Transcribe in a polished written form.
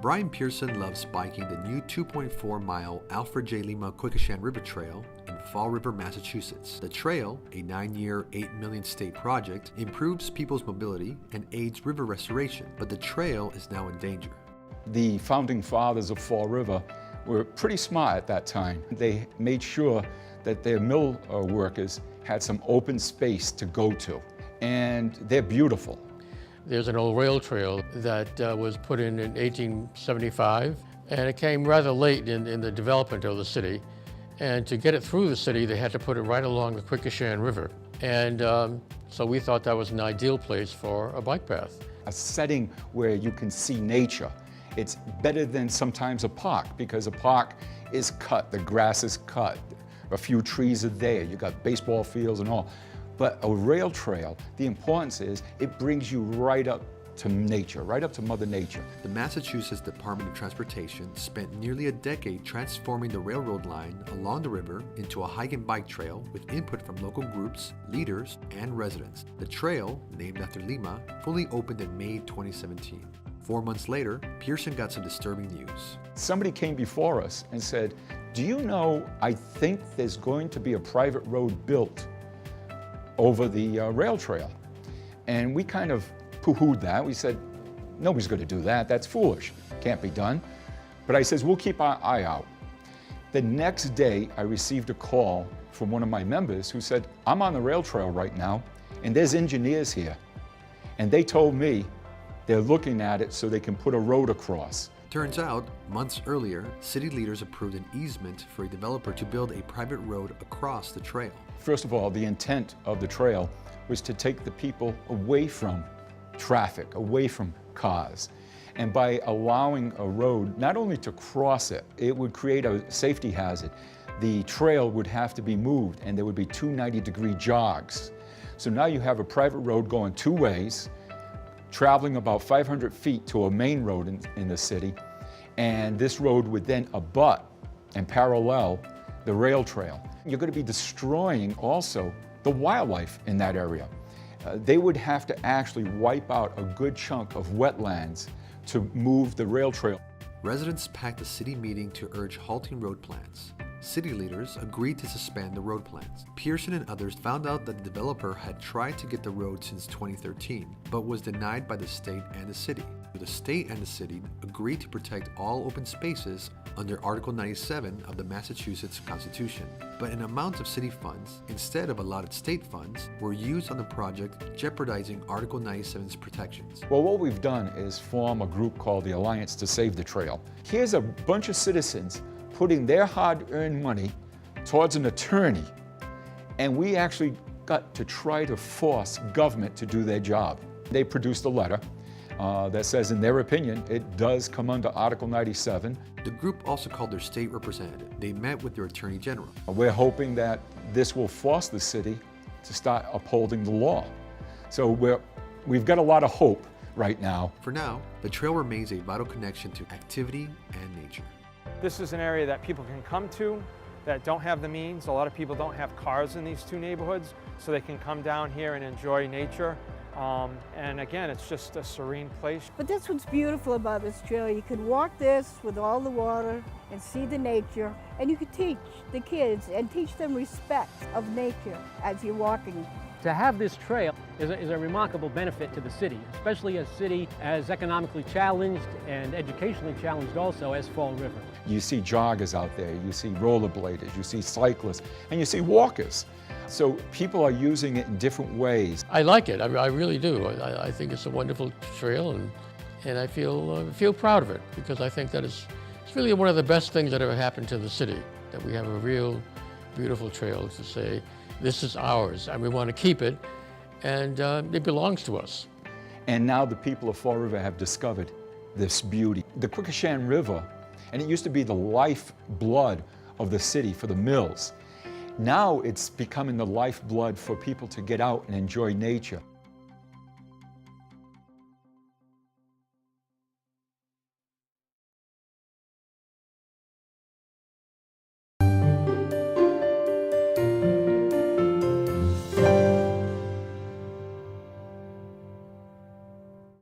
Brian Pearson loves biking the new 2.4-mile Alfred J. Lima Quequechan River Trail in Fall River, Massachusetts. The trail, a 9-year, $8 million state project, improves people's mobility and aids river restoration, but the trail is now in danger. The founding fathers of Fall River were pretty smart at that time. They made sure that their mill workers had some open space to go to, and they're beautiful. There's an old rail trail that was put in 1875, and it came rather late in the development of the city. And to get it through the city, they had to put it right along the Quequechan River. And so we thought that was an ideal place for a bike path. A setting where you can see nature. It's better than sometimes a park, because a park is cut, the grass is cut, a few trees are there, you got baseball fields and all. But a rail trail, the importance is it brings you right up to nature, right up to Mother Nature. The Massachusetts Department of Transportation spent nearly a decade transforming the railroad line along the river into a hike and bike trail with input from local groups, leaders, and residents. The trail, named after Lima, fully opened in May 2017. 4 months later, Pearson got some disturbing news. Somebody came before us and said, "Do you know, I think there's going to be a private road built over the rail trail." And we kind of poo-hooed that. We said, nobody's going to do that. That's foolish. Can't be done. But I says, we'll keep our eye out. The next day, I received a call from one of my members who said, I'm on the rail trail right now, and there's engineers here. And they told me they're looking at it so they can put a road across. Turns out, months earlier, city leaders approved an easement for a developer to build a private road across the trail. First of all, the intent of the trail was to take the people away from traffic, away from cars. And by allowing a road not only to cross it, it would create a safety hazard. The trail would have to be moved, and there would be 2 90-degree jogs. So now you have a private road going 2 ways, traveling about 500 feet to a main road in the city, and this road would then abut and parallel the rail trail. You're going to be destroying also the wildlife in that area. They would have to actually wipe out a good chunk of wetlands to move the rail trail. Residents packed a city meeting to urge halting road plans. City leaders agreed to suspend the road plans. Pearson and others found out that the developer had tried to get the road since 2013, but was denied by the state and the city. The state and the city agreed to protect all open spaces under Article 97 of the Massachusetts Constitution. But an amount of city funds, instead of allotted state funds, were used on the project, jeopardizing Article 97's protections. Well, what we've done is form a group called the Alliance to Save the Trail. Here's a bunch of citizens putting their hard-earned money towards an attorney, and we actually got to try to force government to do their job. They produced a letter that says, in their opinion, it does come under Article 97. The group also called their state representative. They met with their attorney general. We're hoping that this will force the city to start upholding the law. So we've got a lot of hope right now. For now, the trail remains a vital connection to activity and nature. This is an area that people can come to that don't have the means. A lot of people don't have cars in these 2 neighborhoods, so they can come down here and enjoy nature. And again, it's just a serene place. But that's what's beautiful about this trail. You could walk this with all the water and see the nature, and you could teach the kids and teach them respect of nature as you're walking. To have this trail is a remarkable benefit to the city, especially a city as economically challenged and educationally challenged also as Fall River. You see joggers out there, you see rollerbladers, you see cyclists, and you see walkers. So people are using it in different ways. I like it, I really do. I think it's a wonderful trail, and I feel proud of it, because I think that it's really one of the best things that ever happened to the city, that we have a real beautiful trail to say, this is ours, and we want to keep it, and it belongs to us. And now the people of Fall River have discovered this beauty. The Quequechan River, and it used to be the lifeblood of the city for the mills. Now it's becoming the lifeblood for people to get out and enjoy nature.